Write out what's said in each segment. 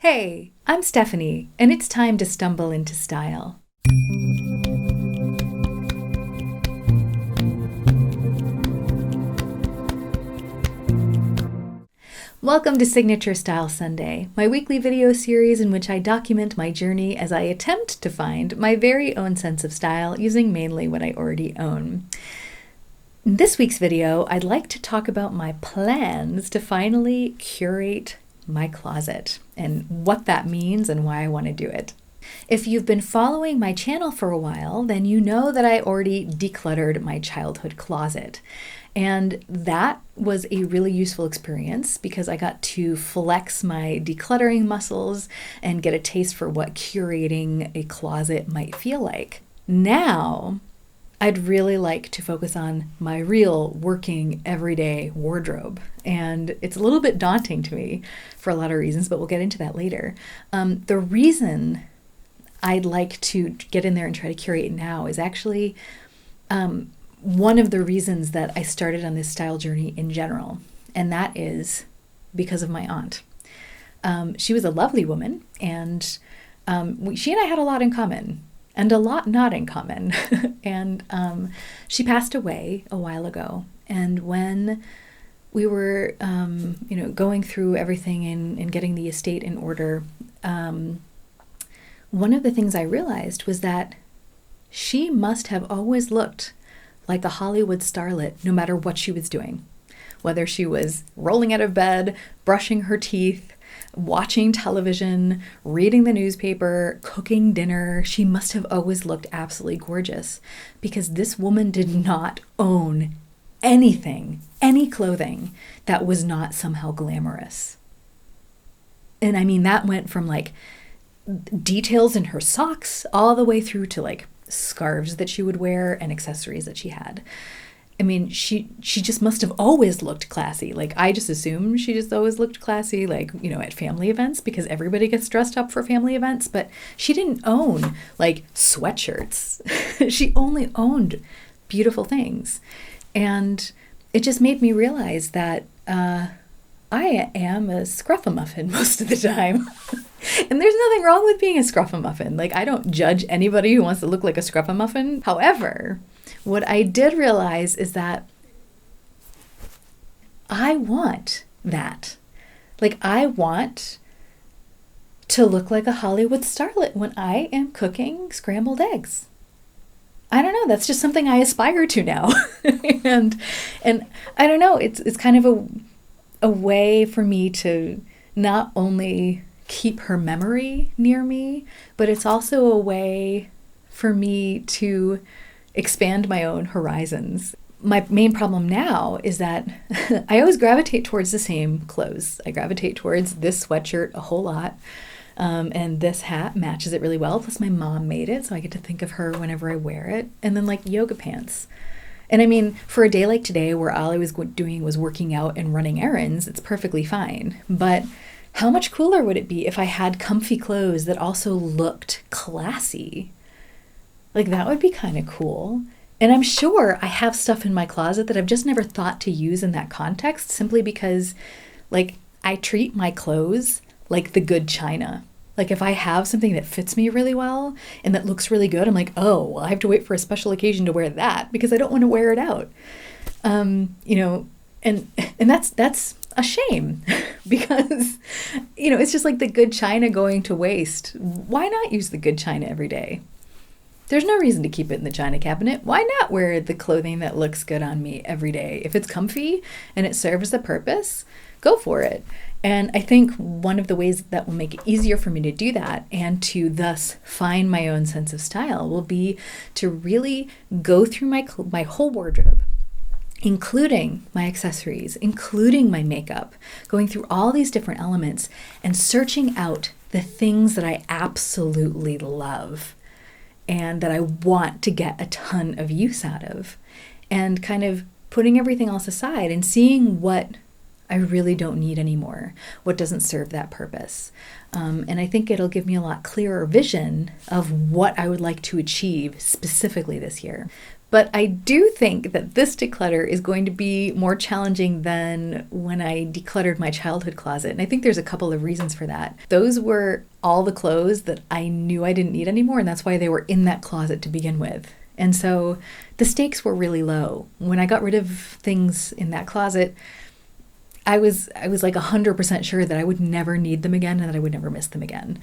Hey, I'm Stephanie, and it's time to stumble into style. Welcome to Signature Style Sunday, my weekly video series in which I document my journey as I attempt to find my very own sense of style using mainly what I already own. In this week's video, I'd like to talk about my plans to finally curate my closet and what that means and why I want to do it. If you've been following my channel for a while, then you know that I already decluttered my childhood closet. And that was a really useful experience because I got to flex my decluttering muscles and get a taste for what curating a closet might feel like. Now, I'd really like to focus on my real working everyday wardrobe. And it's a little bit daunting to me for a lot of reasons, but we'll get into that later. The reason I'd like to get in there and try to curate now is actually one of the reasons that I started on this style journey in general. And that is because of my aunt. She was a lovely woman, and she and I had a lot in common. And a lot not in common. And she passed away a while ago. And when we were, going through everything and getting the estate in order, one of the things I realized was that she must have always looked like a Hollywood starlet, no matter what she was doing. Whether she was rolling out of bed, brushing her teeth, watching television, reading the newspaper, cooking dinner, she must have always looked absolutely gorgeous because this woman did not own anything, any clothing that was not somehow glamorous. And I mean, that went from like details in her socks all the way through to like scarves that she would wear and accessories that she had. I mean, she just must have always looked classy. Like, I just assume she just always looked classy, like, at family events, because everybody gets dressed up for family events. But she didn't own, like, sweatshirts. She only owned beautiful things. And it just made me realize that I am a scruff-a-muffin most of the time. And there's nothing wrong with being a scruff-a-muffin. Like, I don't judge anybody who wants to look like a scruff-a-muffin. However, what I did realize is that I want that. Like, I want to look like a Hollywood starlet when I am cooking scrambled eggs. I don't know. That's just something I aspire to now. and I don't know. It's kind of a way for me to not only keep her memory near me, but it's also a way for me to expand my own horizons. My main problem now is that I always gravitate towards the same clothes. I gravitate towards this sweatshirt a whole lot, and this hat matches it really well. Plus my mom made it, so I get to think of her whenever I wear it. And then like yoga pants. And I mean, for a day like today where all I was doing was working out and running errands, it's perfectly fine. But how much cooler would it be if I had comfy clothes that also looked classy? Like, that would be kind of cool. And I'm sure I have stuff in my closet that I've just never thought to use in that context, simply because, like, I treat my clothes like the good china. Like, if I have something that fits me really well and that looks really good, I'm like, oh, well, I have to wait for a special occasion to wear that because I don't want to wear it out. And that's a shame because, it's just like the good china going to waste. Why not use the good china every day? There's no reason to keep it in the china cabinet. Why not wear the clothing that looks good on me every day? If it's comfy and it serves a purpose, go for it. And I think one of the ways that will make it easier for me to do that and to thus find my own sense of style will be to really go through my whole wardrobe, including my accessories, including my makeup, going through all these different elements and searching out the things that I absolutely love and that I want to get a ton of use out of, and kind of putting everything else aside and seeing what I really don't need anymore, what doesn't serve that purpose. And I think it'll give me a lot clearer vision of what I would like to achieve specifically this year. But I do think that this declutter is going to be more challenging than when I decluttered my childhood closet. And I think there's a couple of reasons for that. Those were all the clothes that I knew I didn't need anymore, and that's why they were in that closet to begin with. And so the stakes were really low. When I got rid of things in that closet, I was like 100% sure that I would never need them again and that I would never miss them again.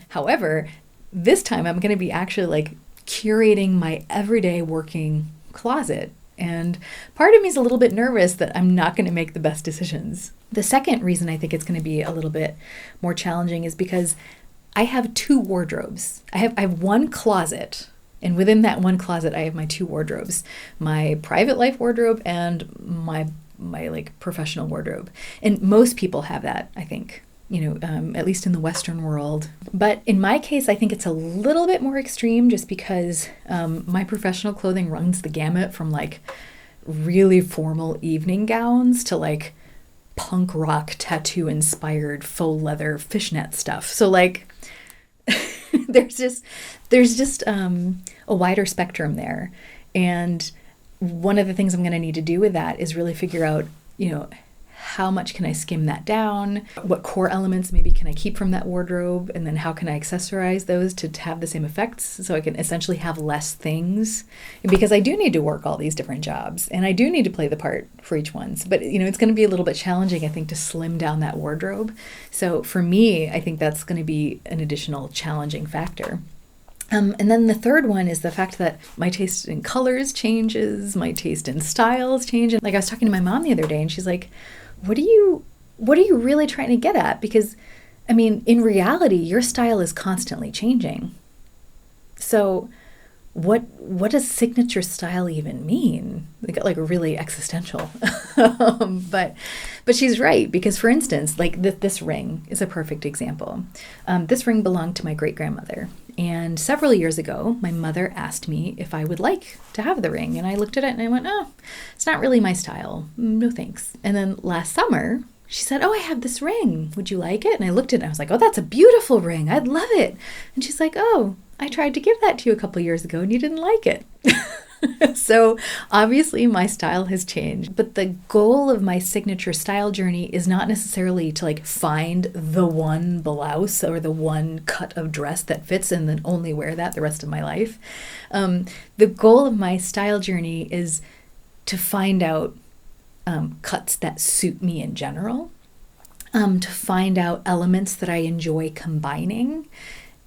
However, this time I'm going to be actually like curating my everyday working closet. And part of me is a little bit nervous that I'm not going to make the best decisions. The second reason I think it's going to be a little bit more challenging is because I have two wardrobes. I have one closet, and within that one closet I have my two wardrobes, my private life wardrobe and my like professional wardrobe. And most people have that, I think, at least in the Western world. But in my case, I think it's a little bit more extreme just because my professional clothing runs the gamut from like really formal evening gowns to like punk rock tattoo inspired faux leather fishnet stuff. So like there's just a wider spectrum there. And one of the things I'm going to need to do with that is really figure out, how much can I skim that down? What core elements maybe can I keep from that wardrobe? And then how can I accessorize those to have the same effects so I can essentially have less things? Because I do need to work all these different jobs and I do need to play the part for each one. But, it's going to be a little bit challenging, I think, to slim down that wardrobe. So for me, I think that's going to be an additional challenging factor. And then the third one is the fact that my taste in colors changes, my taste in styles change. And like I was talking to my mom the other day and she's like, what are you really trying to get at? Because, in reality, your style is constantly changing. So what does signature style even mean? They got like really existential. But she's right, because for instance, like this ring is a perfect example. This ring belonged to my great-grandmother. And several years ago, my mother asked me if I would like to have the ring. And I looked at it and I went, oh, it's not really my style. No thanks. And then last summer, she said, oh, I have this ring. Would you like it? And I looked at it and I was like, oh, that's a beautiful ring. I'd love it. And she's like, oh, I tried to give that to you a couple years ago and you didn't like it. So obviously my style has changed, but the goal of my signature style journey is not necessarily to like find the one blouse or the one cut of dress that fits and then only wear that the rest of my life. The goal of my style journey is to find out cuts that suit me in general, to find out elements that I enjoy combining,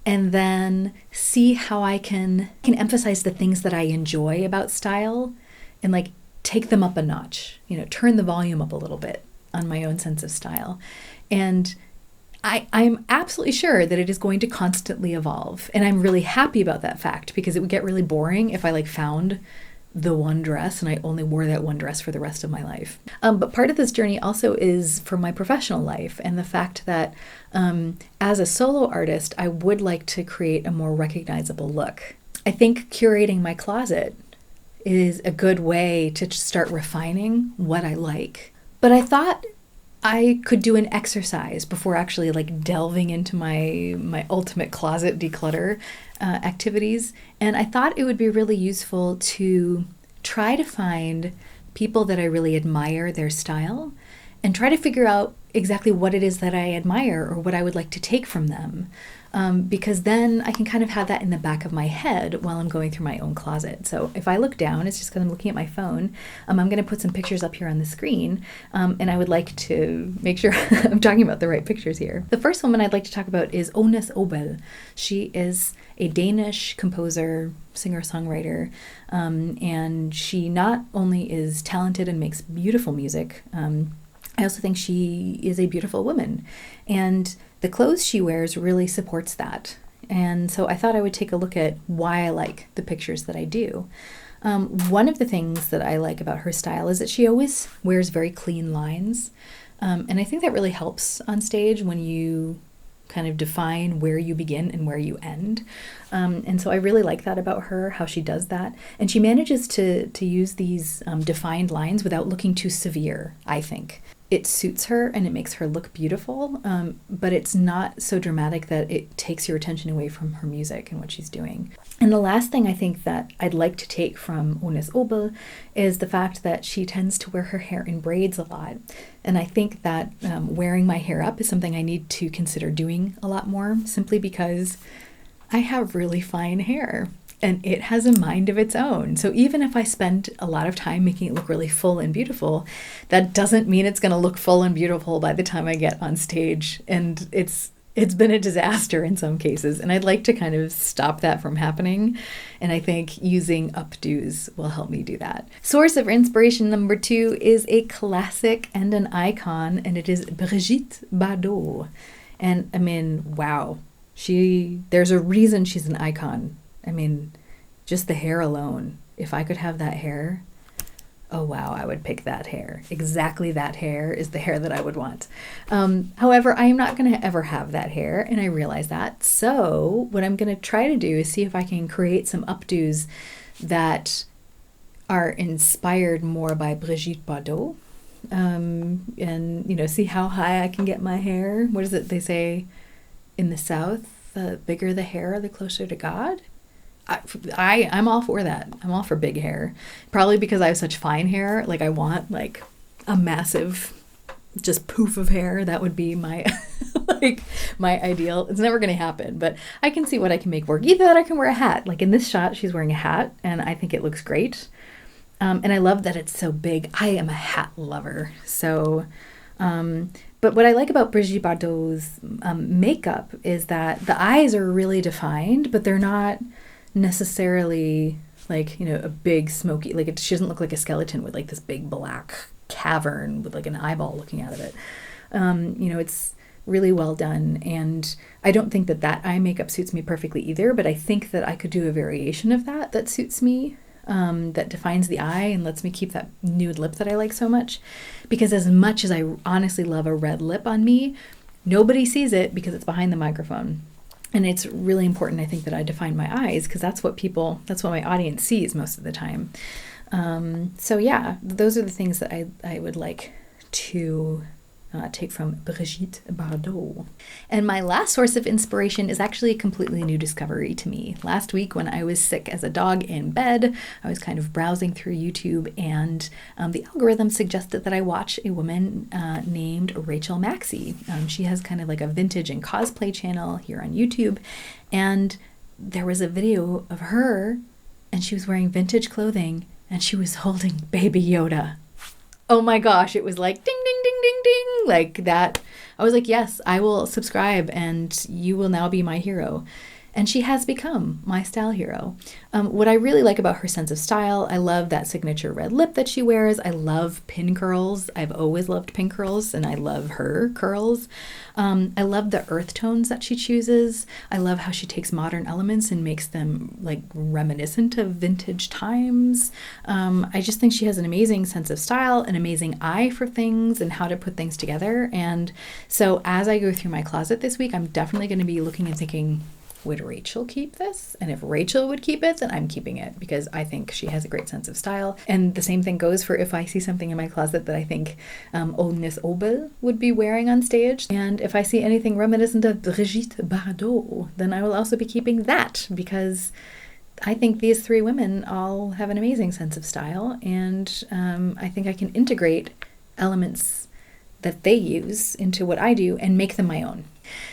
and then see how I can emphasize the things that I enjoy about style and like take them up a notch, turn the volume up a little bit on my own sense of style. And I'm absolutely sure that it is going to constantly evolve. And I'm really happy about that fact, because it would get really boring if I like found the one dress and I only wore that one dress for the rest of my life. But part of this journey also is for my professional life, and the fact that as a solo artist, I would like to create a more recognizable look. I think curating my closet is a good way to start refining what I like. But I thought I could do an exercise before actually like delving into my ultimate closet declutter activities. And I thought it would be really useful to try to find people that I really admire their style and try to figure out exactly what it is that I admire or what I would like to take from them. Because then I can kind of have that in the back of my head while I'm going through my own closet. So if I look down, it's just because I'm looking at my phone. I'm going to put some pictures up here on the screen, and I would like to make sure I'm talking about the right pictures here. The first woman I'd like to talk about is Ones Obel. She is a Danish composer, singer-songwriter, and she not only is talented and makes beautiful music, I also think she is a beautiful woman, and the clothes she wears really supports that. And so I thought I would take a look at why I like the pictures that I do. One of the things that I like about her style is that she always wears very clean lines. And I think that really helps on stage when you kind of define where you begin and where you end. And so I really like that about her, how she does that. And she manages to use these defined lines without looking too severe, I think. it suits her and it makes her look beautiful, but it's not so dramatic that it takes your attention away from her music and what she's doing. And the last thing I think that I'd like to take from Agnes Obel is the fact that she tends to wear her hair in braids a lot. And I think that wearing my hair up is something I need to consider doing a lot more, simply because I have really fine hair. And it has a mind of its own. So even if I spend a lot of time making it look really full and beautiful, that doesn't mean it's going to look full and beautiful by the time I get on stage. And it's been a disaster in some cases. And I'd like to kind of stop that from happening. And I think using updos will help me do that. Source of inspiration number 2 is a classic and an icon, and it is Brigitte Bardot. And I mean, wow, there's a reason she's an icon. I mean, just the hair alone. If I could have that hair, oh wow, I would pick that hair. Exactly that hair is the hair that I would want. However, I am not going to ever have that hair, and I realize that. So what I'm going to try to do is see if I can create some updos that are inspired more by Brigitte Bardot. And, see how high I can get my hair. What is it they say in the South? The bigger the hair, the closer to God. I'm all for that. I'm all for big hair. Probably because I have such fine hair. Like I want like a massive just poof of hair. That would be my my ideal. It's never going to happen, but I can see what I can make work. Either that, I can wear a hat. Like in this shot, she's wearing a hat, and I think it looks great. And I love that it's so big. I am a hat lover. So, but what I like about Brigitte Bardot's makeup is that the eyes are really defined, but they're not necessarily like, a big smoky, like she doesn't look like a skeleton with like this big black cavern with like an eyeball looking out of it. It's really well done. And I don't think that eye makeup suits me perfectly either, but I think that I could do a variation of that suits me, that defines the eye and lets me keep that nude lip that I like so much. Because as much as I honestly love a red lip on me, nobody sees it because it's behind the microphone. And it's really important, I think, that I define my eyes, because that's what my audience sees most of the time. So yeah, those are the things that I would like to take from Brigitte Bardot. And my last source of inspiration is actually a completely new discovery to me. Last week when I was sick as a dog in bed, I was kind of browsing through YouTube, and the algorithm suggested that I watch a woman named Rachel Maxey. She has kind of like a vintage and cosplay channel here on YouTube, and there was a video of her, and she was wearing vintage clothing, and she was holding baby Yoda. Oh my gosh, it was like ding, ding, ding, ding, ding, like that. I was like, yes, I will subscribe and you will now be my hero. And she has become my style hero. What I really like about her sense of style, I love that signature red lip that she wears. I love pin curls. I've always loved pin curls, and I love her curls. I love the earth tones that she chooses. I love how she takes modern elements and makes them like reminiscent of vintage times. I just think she has an amazing sense of style, an amazing eye for things and how to put things together. And so as I go through my closet this week, I'm definitely going to be looking and thinking, would Rachel keep this? And if Rachel would keep it, then I'm keeping it, because I think she has a great sense of style. And the same thing goes for if I see something in my closet that I think Agnes Obel would be wearing on stage. And if I see anything reminiscent of Brigitte Bardot, then I will also be keeping that, because I think these three women all have an amazing sense of style. And I think I can integrate elements that they use into what I do and make them my own.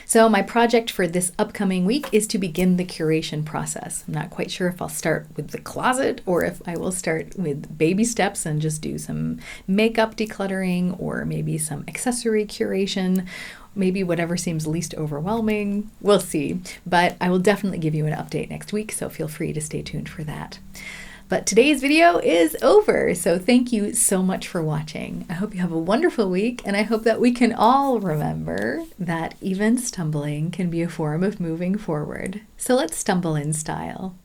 So my project for this upcoming week is to begin the curation process. I'm not quite sure if I'll start with the closet or if I will start with baby steps and just do some makeup decluttering, or maybe some accessory curation, maybe whatever seems least overwhelming. We'll see. But I will definitely give you an update next week, so feel free to stay tuned for that. But today's video is over, so thank you so much for watching. I hope you have a wonderful week, and I hope that we can all remember that even stumbling can be a form of moving forward. So let's stumble in style.